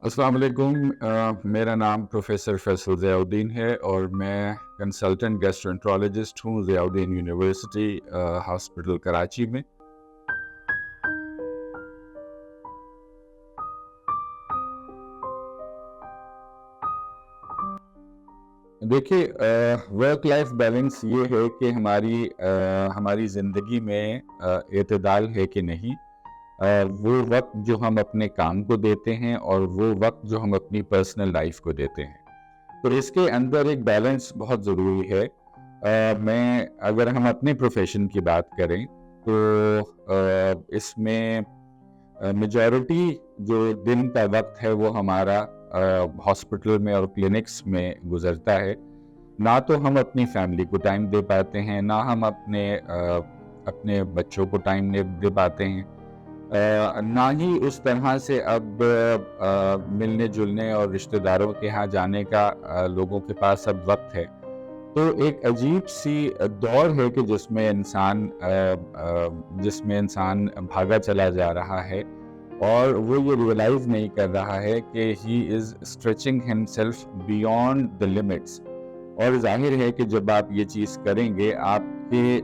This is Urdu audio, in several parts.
السلام علیکم، میرا نام پروفیسر فیصل ضیاء الدین ہے اور میں کنسلٹنٹ گیسٹرونٹرولوجسٹ ہوں ضیاء الدین یونیورسٹی ہاسپٹل کراچی میں۔ دیکھیے، ورک لائف بیلنس یہ ہے کہ ہماری زندگی میں اعتدال ہے کہ نہیں۔ وہ وقت جو ہم اپنے کام کو دیتے ہیں اور وہ وقت جو ہم اپنی پرسنل لائف کو دیتے ہیں، تو اس کے اندر ایک بیلنس بہت ضروری ہے۔ اگر ہم اپنے پروفیشن کی بات کریں تو اس میں میجورٹی جو دن کا وقت ہے وہ ہمارا ہاسپٹل میں اور کلینکس میں گزرتا ہے۔ نہ تو ہم اپنی فیملی کو ٹائم دے پاتے ہیں، نہ ہم اپنے بچوں کو ٹائم دے پاتے ہیں، نہ ہی اس طرح سے اب ملنے جلنے اور رشتہ داروں کے ہاں جانے کا لوگوں کے پاس اب وقت ہے۔ تو ایک عجیب سی دور ہے کہ جس میں انسان بھاگا چلا جا رہا ہے اور وہ یہ ریئلائز نہیں کر رہا ہے کہ he is stretching himself beyond the limits. اور ظاہر ہے کہ جب آپ یہ چیز کریں گے، آپ کے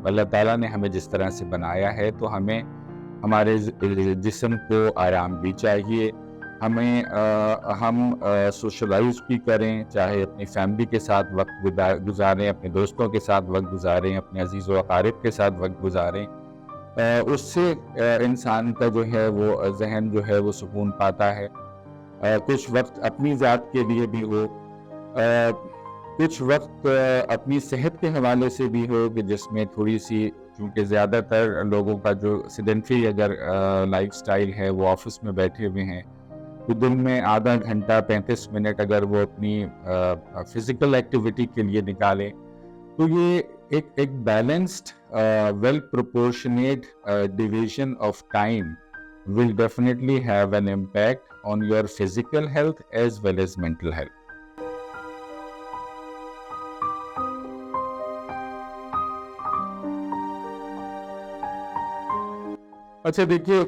اللہ تعالیٰ نے ہمیں جس طرح سے بنایا ہے تو ہمارے جسم کو آرام بھی چاہیے، ہم سوشلائز بھی کریں، چاہے اپنی فیملی کے ساتھ وقت گزاریں، اپنے دوستوں کے ساتھ وقت گزاریں، اپنے عزیز و اقارب کے ساتھ وقت گزاریں۔ اس سے انسان کا جو ہے وہ ذہن جو ہے وہ سکون پاتا ہے۔ کچھ وقت اپنی ذات کے لیے بھی ہو، کچھ وقت اپنی صحت کے حوالے سے بھی ہو کہ جس میں تھوڑی سی، کیونکہ زیادہ تر لوگوں کا جو سیڈنٹری اگر لائف سٹائل ہے وہ آفس میں بیٹھے ہوئے ہیں، تو دن میں آدھا گھنٹہ 35 منٹ اگر وہ اپنی فزیکل ایکٹیویٹی کے لیے نکالیں، تو یہ ایک balanced well proportionate division of time will definitely have an impact on your physical health as well as mental health. اچھا دیکھیے،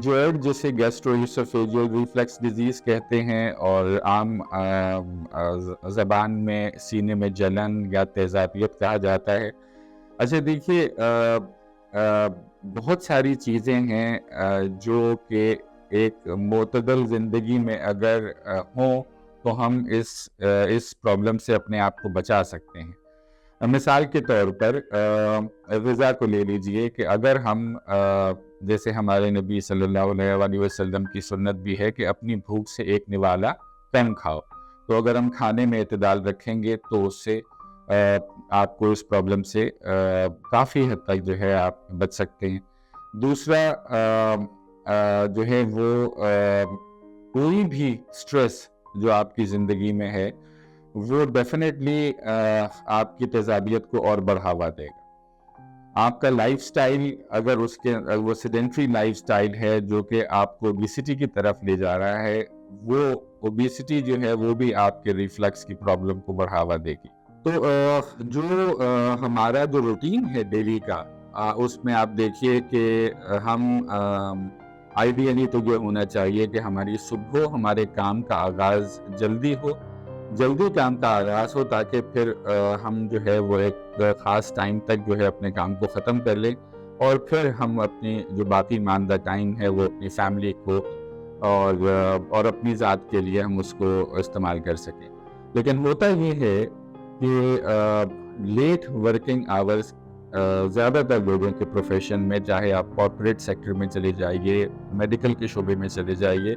جوئرڈ جسے گیسٹرواسوفیجل ریفلیکس ڈیزیز کہتے ہیں اور عام زبان میں سینے میں جلن یا تیزابیت کہا جاتا ہے۔ اچھا دیکھیے، بہت ساری چیزیں ہیں جو کہ ایک معتدل زندگی میں اگر ہوں تو ہم اس پرابلم سے اپنے آپ کو بچا سکتے ہیں۔ مثال کے طور پر غذا کو لے لیجئے کہ اگر ہم جیسے ہمارے نبی صلی اللہ علیہ وآلہ وسلم کی سنت بھی ہے کہ اپنی بھوک سے ایک نوالا کم کھاؤ، تو اگر ہم کھانے میں اعتدال رکھیں گے تو اس سے آپ کو اس پرابلم سے کافی حد تک جو ہے آپ بچ سکتے ہیں۔ دوسرا جو ہے وہ کوئی بھی سٹریس جو آپ کی زندگی میں ہے وہ ڈیفینیٹلی آپ کی تیزابیت کو اور بڑھاوا دے گا۔ آپ کا لائف سٹائل اگر وہ سیڈنٹری لائف سٹائل ہے جو کہ آپ کو اوبیسٹی کی طرف لے جا رہا ہے، وہ اوبیسٹی جو ہے وہ بھی آپ کے ریفلکس کی پرابلم کو بڑھاوا دے گی۔ تو جو ہمارا جو روٹین ہے ڈیلی کا، اس میں آپ دیکھیے کہ ہم آئیڈیلی تو یہ ہونا چاہیے کہ ہماری صبح ہمارے کام کا آغاز جلدی کام کا آغاز ہو، تاکہ پھر ہم جو ہے وہ ایک خاص ٹائم تک جو ہے اپنے کام کو ختم کر لیں، اور پھر ہم اپنی جو باقی ماندہ ٹائم ہے وہ اپنی فیملی کو اور اپنی ذات کے لیے ہم اس کو استعمال کر سکیں۔ لیکن ہوتا یہ ہے کہ لیٹ ورکنگ آورز زیادہ تر لوگوں کے پروفیشن میں، چاہے آپ کارپوریٹ سیکٹر میں چلے جائیے، میڈیکل کے شعبے میں چلے جائیے،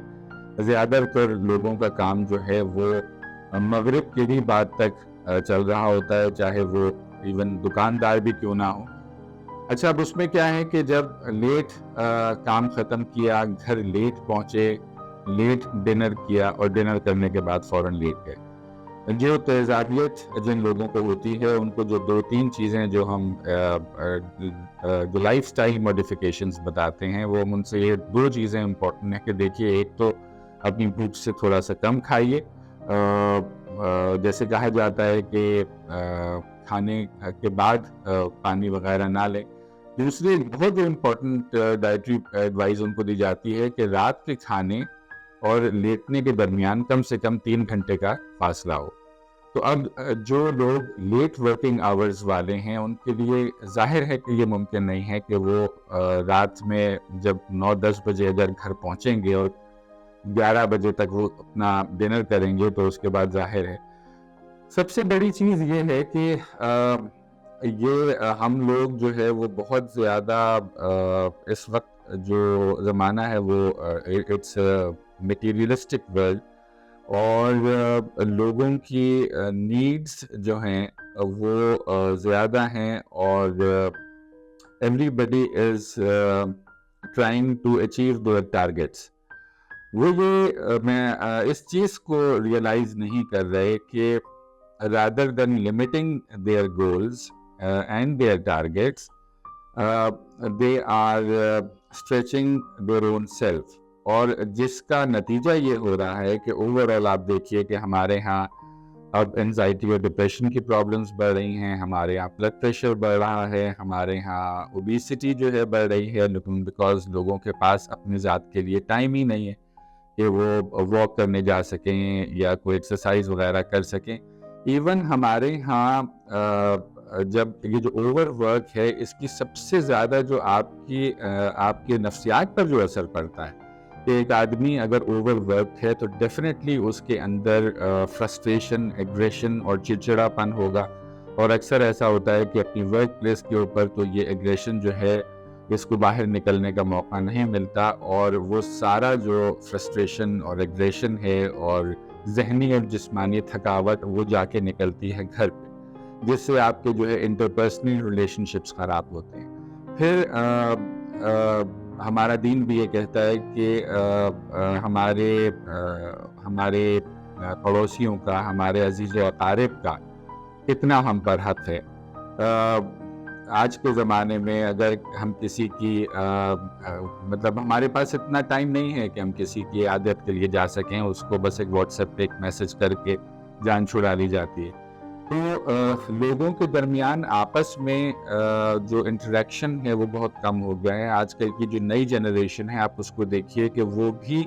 زیادہ تر لوگوں کا کام جو ہے وہ مغرب کے بھی بعد تک چل رہا ہوتا ہے، چاہے وہ ایون دکاندار بھی کیوں نہ ہو۔ اچھا، اب اس میں کیا ہے کہ جب لیٹ کام ختم کیا، گھر لیٹ پہنچے، لیٹ ڈنر کیا اور ڈنر کرنے کے بعد فوراً لیٹ گئے، جو تیزابیت جن لوگوں کو ہوتی ہے ان کو جو 2-3 چیزیں جو ہم جو لائف سٹائل موڈیفیکیشنز بتاتے ہیں، وہ ان سے یہ 2 چیزیں امپورٹنٹ ہیں کہ دیکھیے، ایک تو اپنی بھوک سے تھوڑا سا کم کھائیے، جیسے کہا جاتا ہے کہ کھانے کے بعد پانی وغیرہ نہ لیں۔ دوسری بہت امپورٹنٹ ڈائٹری ایڈوائز ان کو دی جاتی ہے کہ رات کے کھانے اور لیٹنے کے درمیان کم سے کم 3 گھنٹے کا فاصلہ ہو. تو اب جو لوگ لیٹ ورکنگ آورز والے ہیں ان کے لیے ظاہر ہے کہ یہ ممکن نہیں ہے کہ وہ رات میں جب 9-10 بجے اگر گھر پہنچیں گے اور 11 بجے تک وہ اپنا ڈنر کریں گے تو اس کے بعد ظاہر ہے. سب سے بڑی چیز یہ ہے کہ یہ ہم لوگ جو ہے وہ بہت زیادہ اس وقت جو زمانہ ہے وہ اٹس میٹیریلسٹک ورلڈ، اور لوگوں کی نیڈس جو ہیں وہ زیادہ ہیں، اور everybody is trying to achieve their targets. وہ یہ میں اس چیز کو ریئلائز نہیں کر رہے کہ rather than limiting their goals and their targets, they are stretching their own self. اور جس کا نتیجہ یہ ہو رہا ہے کہ اوورآل آپ دیکھیے کہ ہمارے ہاں اب انزائٹی اور ڈپریشن کی پرابلمس بڑھ رہی ہیں، ہمارے ہاں بلڈ پریشر بڑھ رہا ہے، ہمارے ہاں اوبیسٹی جو ہے بڑھ رہی ہے، لیکن بیکاز لوگوں کے پاس اپنی ذات کے لیے ٹائم ہی نہیں ہے کہ وہ واک کرنے جا سکیں یا کوئی ایکسرسائز وغیرہ کر سکیں. ایون ہمارے ہاں جب یہ جو اوور ورک ہے اس کی سب سے زیادہ جو آپ کے نفسیات پر جو اثر پڑتا ہے کہ ایک آدمی اگر اوور ورک ہے تو ڈیفینیٹلی اس کے اندر فرسٹریشن، ایگریشن اور چڑچڑا پن ہوگا. اور اکثر ایسا ہوتا ہے کہ اپنی ورک پلیس کے اوپر تو یہ ایگریشن جو ہے اس کو باہر نکلنے کا موقع نہیں ملتا، اور وہ سارا جو فرسٹریشن اور ایگریشن ہے اور ذہنی اور جسمانی تھکاوٹ وہ جا کے نکلتی ہے گھر پہ، جس سے آپ کے جو ہے انٹرپرسنل ریلیشن شپس خراب ہوتے ہیں. پھر ہمارا دین بھی یہ کہتا ہے کہ ہمارے پڑوسیوں کا، ہمارے عزیز و اقارب کا کتنا ہم پر حق ہے. آج کے زمانے میں اگر ہم کسی کی مطلب ہمارے پاس اتنا ٹائم نہیں ہے کہ ہم کسی کی عادت کے لیے جا سکیں، اس کو بس ایک واٹس ایپ پہ ایک میسج کر کے جان چھڑا لی جاتی ہے. تو لوگوں کے درمیان آپس میں جو انٹریکشن ہے وہ بہت کم ہو گیا ہے. آج کل کی جو نئی جنریشن ہے آپ اس کو دیکھیے کہ وہ بھی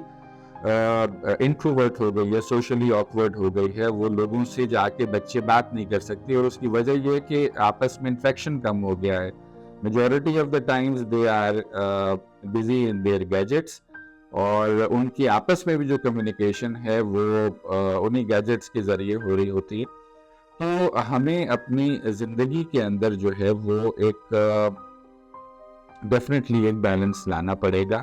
انٹروورٹ ہو گئی ہے، سوشلی آکورڈ ہو گئی ہے. وہ لوگوں سے جا کے بچے بات نہیں کر سکتے، اور اس کی وجہ یہ ہے کہ آپس میں انفیکشن کم ہو گیا ہے. Majority of the times they are busy in their gadgets, اور ان کی آپس میں بھی جو کمیونیکیشن ہے وہ انہی گیجٹس کے ذریعے ہو رہی ہوتی ہے. تو ہمیں اپنی زندگی کے اندر جو ہے وہ ایک ڈیفینیٹلی ایک بیلنس لانا پڑے گا،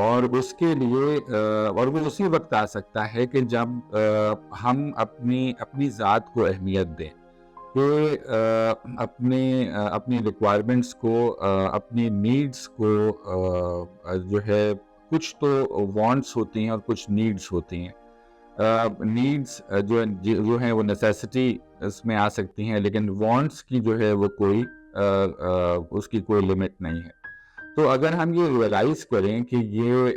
اور اس کے لیے اور وہ اسی وقت آ سکتا ہے کہ جب ہم اپنی ذات کو اہمیت دیں، کہ اپنی ریکوائرمنٹس کو، اپنی نیڈس کو جو ہے کچھ تو وانٹس ہوتی ہیں اور کچھ نیڈس ہوتی ہیں. نیڈس جو ہیں وہ نیسیسٹی اس میں آ سکتی ہیں، لیکن وانٹس کی جو ہے وہ کوئی اس کی کوئی لمٹ نہیں ہے. تو اگر ہم یہ ریئلائز کریں کہ یہ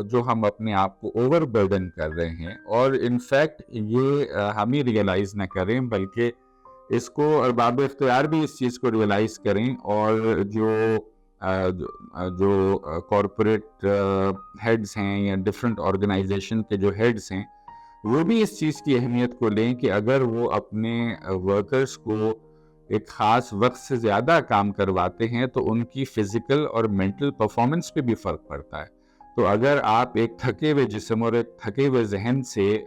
جو ہم اپنے آپ کو اوور برڈن کر رہے ہیں، اور انفیکٹ یہ ہم ہی ریئلائز نہ کریں بلکہ اس کو ارباب اختیار بھی اس چیز کو ریئلائز کریں، اور جو کارپوریٹ ہیڈز ہیں یا ڈفرینٹ آرگنائزیشن کے جو ہیڈز ہیں وہ بھی اس چیز کی اہمیت کو لیں کہ اگر وہ اپنے ورکرز کو ایک خاص وقت سے زیادہ کام کرواتے ہیں تو ان کی فزیکل اور مینٹل پرفارمنس پہ بھی فرق پڑتا ہے. تو اگر آپ ایک تھکے ہوئے جسم اور ایک تھکے ہوئے ذہن سے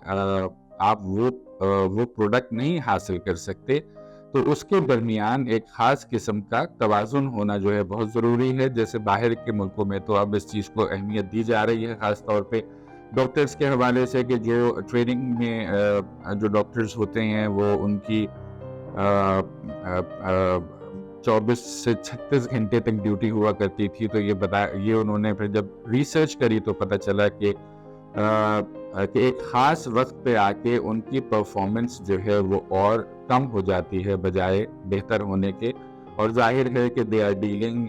آپ وہ پروڈکٹ نہیں حاصل کر سکتے، تو اس کے درمیان ایک خاص قسم کا توازن ہونا جو ہے بہت ضروری ہے. جیسے باہر کے ملکوں میں تو اب اس چیز کو اہمیت دی جا رہی ہے، خاص طور پہ ڈاکٹرز کے حوالے سے، کہ جو ٹریننگ میں جو ڈاکٹرز ہوتے ہیں وہ ان کی 24 سے 36 گھنٹے تک ڈیوٹی ہوا کرتی تھی. تو یہ انہوں نے پھر جب ریسرچ کری تو پتہ چلا کہ ایک خاص وقت پہ آ کے ان کی پرفارمنس جو ہے وہ اور کم ہو جاتی ہے بجائے بہتر ہونے کے. اور ظاہر ہے کہ دے آر ڈیلنگ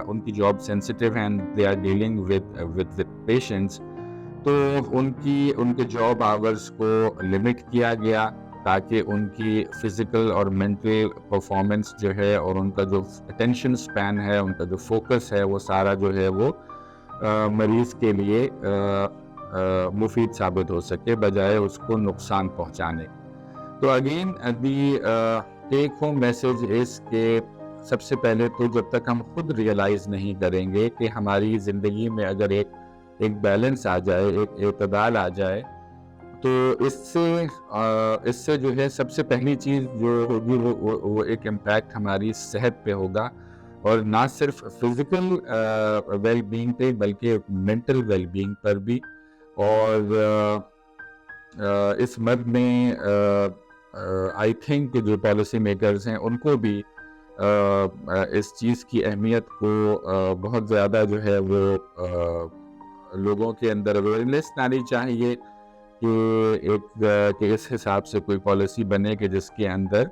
ان کی جاب سینسٹیو ہیں، they are dealing with patients. تو ان کے جاب آورز کو لمٹ کیا گیا تاکہ ان کی فزیکل اور مینٹل پرفارمنس جو ہے اور ان کا جو اٹینشن سپین ہے، ان کا جو فوکس ہے، وہ سارا جو ہے وہ مریض کے لیے مفید ثابت ہو سکے بجائے اس کو نقصان پہنچانے۔ تو again the take home message اس کہ سب سے پہلے تو جب تک ہم خود ریئلائز نہیں کریں گے کہ ہماری زندگی میں اگر ایک بیلنس آ جائے، ایک اعتدال آ جائے، تو اس سے جو ہے سب سے پہلی چیز جو ہوگی وہ ایک امپیکٹ ہماری صحت پہ ہوگا، اور نہ صرف فزیکل ویل بینگ پہ بلکہ مینٹل ویل بینگ پر بھی۔ اور اس مد میں آئی تھنک کہ جو پالیسی میکرز ہیں ان کو بھی اس چیز کی اہمیت کو بہت زیادہ جو ہے وہ لوگوں کے اندر اویئرنیس لانی چاہیے کہ اس حساب سے کوئی پالیسی بنے کہ جس کے اندر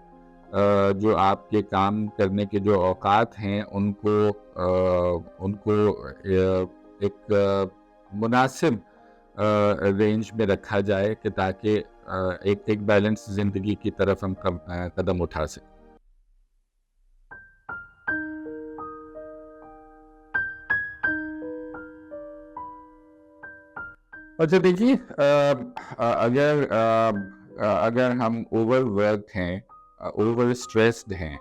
جو آپ کے کام کرنے کے جو اوقات ہیں ان کو ایک مناسب رینج میں رکھا جائے کہ تاکہ ایک بیلنس زندگی کی طرف ہم قدم اٹھا سکیں۔ اچھا دیکھیے، اگر ہم اوور ورک ہیں، اوور اسٹریسڈ ہیں،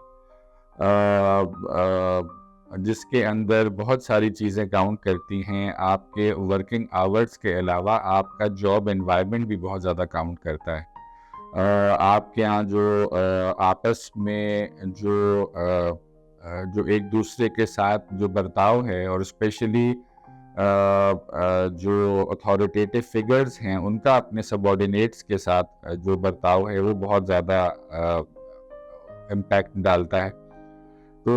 جس کے اندر بہت ساری چیزیں کاؤنٹ کرتی ہیں، آپ کے ورکنگ آورز کے علاوہ آپ کا جاب انوائرمنٹ بھی بہت زیادہ کاؤنٹ کرتا ہے۔ آپ کے ہاں جو آپس میں جو ایک دوسرے کے ساتھ جو برتاؤ ہے، اور اسپیشلی جو اتھارٹیٹیو فگرز ہیں ان کا اپنے سبارڈینیٹس کے ساتھ جو برتاؤ ہے وہ بہت زیادہ امپیکٹ ڈالتا ہے۔ تو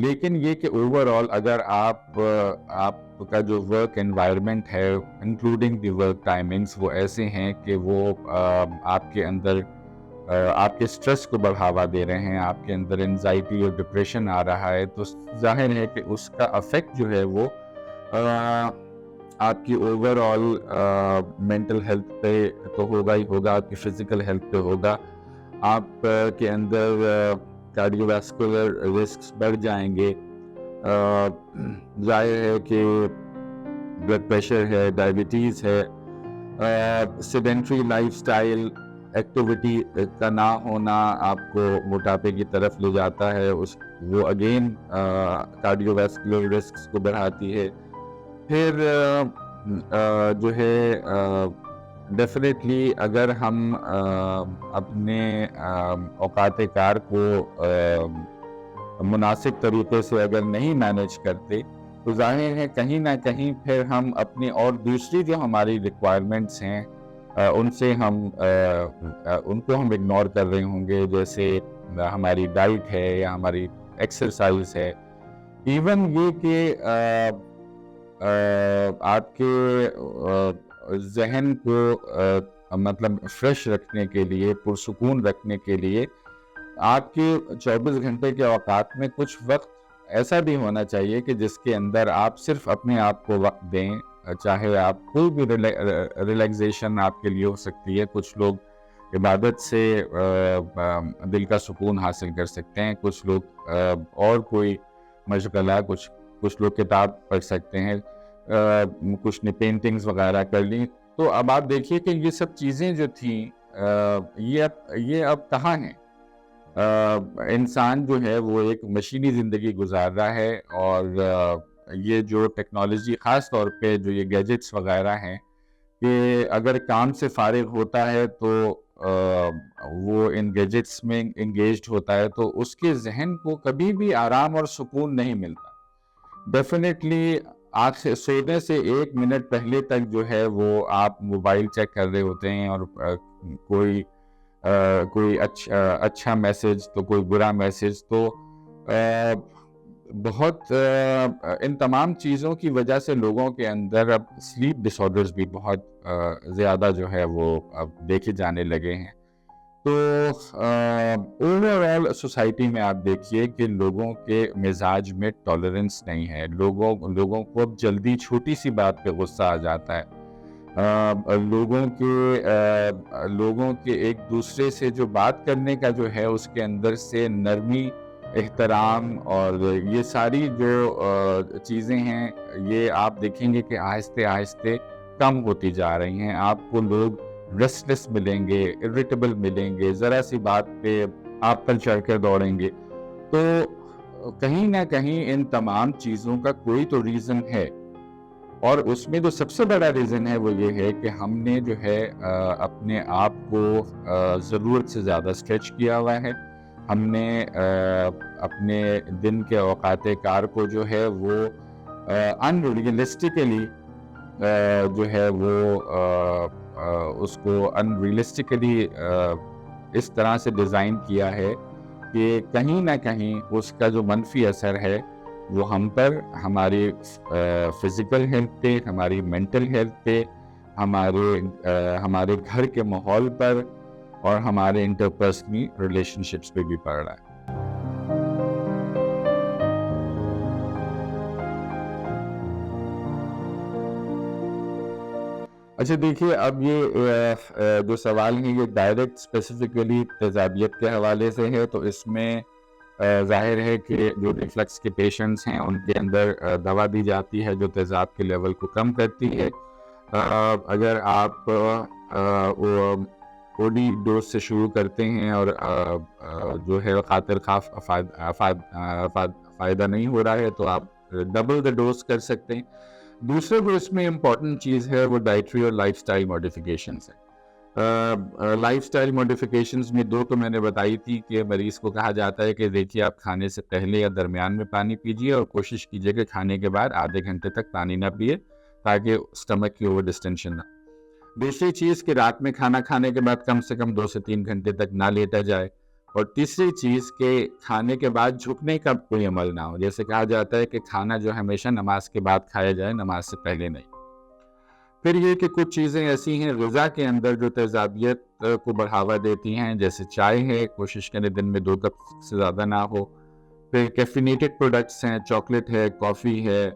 لیکن یہ کہ اوور آل اگر آپ کا جو ورک انوائرمنٹ ہے انکلوڈنگ دی ورک ٹائمنگز وہ ایسے ہیں کہ وہ آپ کے اندر آپ کے اسٹریس کو بڑھاوا دے رہے ہیں، آپ کے اندر انزائٹی اور ڈپریشن آ رہا ہے، تو ظاہر ہے کہ اس کا افیکٹ جو ہے وہ آپ کی اوور آل مینٹل ہیلتھ پہ تو ہوگا ہی ہوگا، آپ کی فزیکل ہیلتھ پہ ہوگا، آپ کے اندر کارڈیو ویسکولر رسکس بڑھ جائیں گے۔ ظاہر ہے کہ بلڈ پریشر ہے، ڈائبٹیز ہے، سیڈنٹری لائف سٹائل، ایکٹیویٹی کا نہ ہونا آپ کو موٹاپے کی طرف لے جاتا ہے، وہ اگین کارڈیو ویسکولر رسکس کو بڑھاتی ہے۔ پھر جو ہے ڈیفینیٹلی اگر ہم اپنے اوقات کار کو مناسب طریقے سے اگر نہیں مینیج کرتے تو ظاہر ہے کہیں نہ کہیں پھر ہم اپنی اور دوسری جو ہماری ریکوائرمنٹس ہیں ان کو ہم اگنور کر رہے ہوں گے، جیسے ہماری ڈائٹ ہے یا ہماری ایکسرسائز ہے، ایون یہ کہ آپ کے ذہن کو مطلب فریش رکھنے کے لیے، پرسکون رکھنے کے لیے آپ کے 24 گھنٹے کے اوقات میں کچھ وقت ایسا بھی ہونا چاہیے کہ جس کے اندر آپ صرف اپنے آپ کو وقت دیں، چاہے آپ کوئی بھی ریلیکسیشن آپ کے لیے ہو سکتی ہے۔ کچھ لوگ عبادت سے دل کا سکون حاصل کر سکتے ہیں، کچھ لوگ اور کوئی مشغلہ، کچھ لوگ کتاب پڑھ سکتے ہیں، کچھ نے پینٹنگز وغیرہ کر لی۔ تو اب آپ دیکھیے کہ یہ سب چیزیں جو تھیں یہ اب کہاں ہیں؟ انسان جو ہے وہ ایک مشینی زندگی گزار رہا ہے، اور یہ جو ٹیکنالوجی خاص طور پہ جو یہ گیجٹس وغیرہ ہیں کہ اگر کام سے فارغ ہوتا ہے تو وہ ان گیجٹس میں انگیجڈ ہوتا ہے تو اس کے ذہن کو کبھی بھی آرام اور سکون نہیں ملتا۔ ڈیفینیٹلی آنکھ سے سونے سے 1 منٹ پہلے تک جو ہے وہ آپ موبائل چیک کر رہے ہوتے ہیں، اور کوئی اچھا میسج تو کوئی برا میسج، تو بہت ان تمام چیزوں کی وجہ سے لوگوں کے اندر اب سلیپ ڈس آرڈرز بھی بہت زیادہ جو ہے وہ اب دیکھے جانے لگے ہیں۔ تو اوور آل سوسائٹی میں آپ دیکھیے کہ لوگوں کے مزاج میں ٹالرنس نہیں ہے، لوگوں کو اب جلدی چھوٹی سی بات پہ غصہ آ جاتا ہے، لوگوں کے ایک دوسرے سے جو بات کرنے کا جو ہے اس کے اندر سے نرمی احترام اور یہ ساری جو چیزیں ہیں یہ آپ دیکھیں گے کہ آہستہ آہستہ کم ہوتی جا رہی ہیں. آپ کو لوگ ریسٹلیس ملیں گے, اریٹیبل ملیں گے, ذرا سی بات پہ آپ پر چڑھ کر دوڑیں گے. تو کہیں نہ کہیں ان تمام چیزوں کا کوئی تو ریزن ہے, اور اس میں جو سب سے بڑا ریزن ہے وہ یہ ہے کہ ہم نے جو ہے اپنے آپ کو ضرورت سے زیادہ اسٹریچ کیا ہوا ہے. ہم نے اپنے دن کے اوقات کار کو جو ہے وہ ان ریئلسٹیکلی جو ہے وہ اس کو ان ریئلسٹیکلی اس طرح سے ڈیزائن کیا ہے کہ کہیں نہ کہیں اس کا جو منفی اثر ہے وہ ہم پر, ہماری فزیکل ہیلتھ پہ, ہماری مینٹل ہیلتھ پہ, ہمارے گھر کے ماحول پر اور ہمارے انٹرپرسنل ریلیشن شپس پہ بھی پڑ رہا ہے. اچھا دیکھیے, اب یہ جو سوال ہے یہ ڈائریکٹ اسپیسیفکلی تیزابیت کے حوالے سے ہے, تو اس میں ظاہر ہے کہ جو ریفلکس کے پیشنٹس ہیں ان کے اندر دوا دی جاتی ہے جو تیزاب کے لیول کو کم کرتی ہے. اگر آپ اوڈی ڈوز سے شروع کرتے ہیں اور جو ہے خاطر خواہ فائدہ نہیں ہو رہا ہے تو آپ ڈبل دا ڈوز کر سکتے ہیں. دوسرا جو اس میں امپورٹنٹ چیز ہے وہ ڈائٹری اور لائف سٹائل موڈیفیکیشنز ہے. لائف سٹائل موڈیفیکیشنز میں دو تو میں نے بتائی تھی کہ مریض کو کہا جاتا ہے کہ دیکھیے آپ کھانے سے پہلے یا درمیان میں پانی پیجیے اور کوشش کیجیے کہ کھانے کے بعد آدھے گھنٹے تک پانی نہ پیے تاکہ اسٹمک کی اوور ڈسٹینشن نہ. دوسری چیز کہ رات میں کھانا کھانے کے بعد کم سے کم 2 سے 3 گھنٹے تک نہ لیٹا جائے. اور تیسری چیز کہ کھانے کے بعد جھکنے کا کوئی عمل نہ ہو. جیسے کہا جاتا ہے کہ کھانا جو ہمیشہ نماز کے بعد کھایا جائے, نماز سے پہلے نہیں. پھر یہ کہ کچھ چیزیں ایسی ہیں غذا کے اندر جو تیزابیت کو بڑھاوا دیتی ہیں, جیسے چائے ہے, کوشش کریں دن میں 2 کپ سے زیادہ نہ ہو. پھر کیفینیٹڈ پروڈکٹس ہیں, چاکلیٹ ہے, کافی ہے,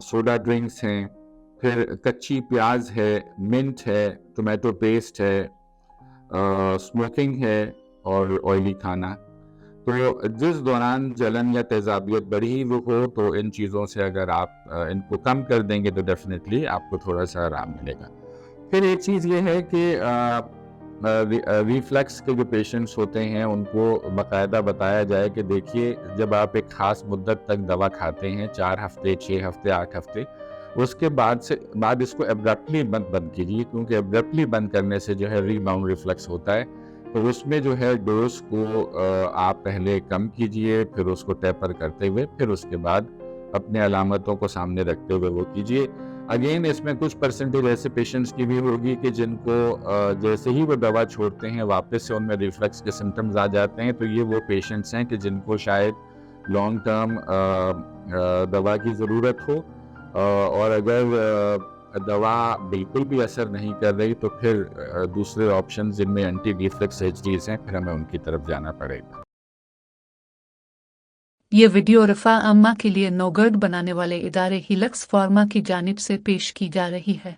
سوڈا ڈرنکس ہیں. پھر کچی پیاز ہے, منٹ ہے, ٹومیٹو پیسٹ ہے, اسموکنگ ہے اور آئلی کھانا. تو جس دوران جلن یا تیزابیت بڑھی ہوئی ہو تو ان چیزوں سے اگر آپ ان کو کم کر دیں گے تو ڈیفینیٹلی آپ کو تھوڑا سا آرام ملے گا. پھر ایک چیز یہ ہے کہ ریفلیکس کے جو پیشنٹس ہوتے ہیں ان کو باقاعدہ بتایا جائے کہ دیکھیے جب آپ ایک خاص مدت تک دوا کھاتے ہیں, 4 ہفتے, 6 ہفتے, 8 ہفتے, اس کے بعد اس کو ایبرپٹلی بند کیجیے, کیونکہ ایبرپٹلی بند کرنے سے جو ہے ری باؤنڈ ریفلیکس ہوتا ہے. تو اس میں جو ہے ڈوز کو آپ پہلے کم کیجئے, پھر اس کو ٹیپر کرتے ہوئے, پھر اس کے بعد اپنے علامتوں کو سامنے رکھتے ہوئے وہ کیجئے. اگین اس میں کچھ پرسنٹیج ایسے پیشنٹس کی بھی ہوگی کہ جن کو جیسے ہی وہ دوا چھوڑتے ہیں واپس سے ان میں ریفلیکس کے سمٹمز آ جاتے ہیں. تو یہ وہ پیشنٹس ہیں کہ جن کو شاید لانگ ٹرم دوا کی ضرورت ہو, اور اگر دوا بالکل بھی اثر نہیں کر رہی تو پھر دوسرے آپشن جن میں اینٹی ریفلیکس ایجنٹس ہیں پھر ہمیں ان کی طرف جانا پڑے گا. یہ ویڈیو رفاع عامہ کے لیے نوگرڈ بنانے والے ادارے ہیلکس فارما کی جانب سے پیش کی جا رہی ہے.